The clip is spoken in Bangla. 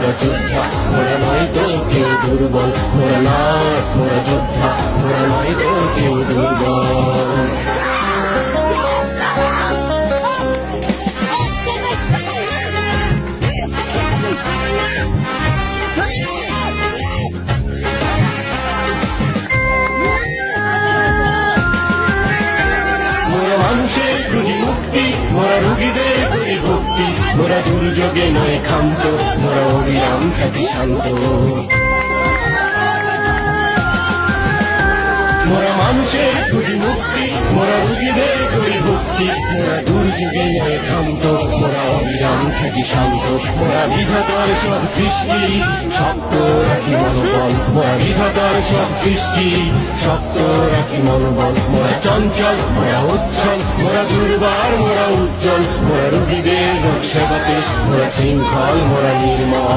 মোরা যোদ্ধা, মোরা নয় তো কেউ দুর্বল, মোরা নার্স মোরা যোদ্ধা, মোরা নয় তো কেউ দুর্বল। মানুষের খুঁজি মুক্তি, মোরা রুগীদের করি ভক্তি, মোরা দুর্যোগে নয় ক্ষান্ত, মোরা অবিরাম থাকি শান্ত। মোরা মানুষের খুঁজি মুক্তি, মোরা রুগীদের করি ভক্তি, মোরা দুর্যোগে নয় ক্ষান্ত, মোরা অবিরাম থাকি শান্ত। মোরা বিধাতার সব সৃষ্টি, শক্ত রাখি মনোবল, মোরা বিধাতার সব সৃষ্টি, শক্ত রাখি মনোবল। মোরা চঞ্চল, মোরা উচ্ছল, মোরা দুর্বার, মোরা উজ্জ্বল, মোরা রুগীদের রোগ সেবাতে, মোরা শৃঙ্খল, মোরা নির্মল।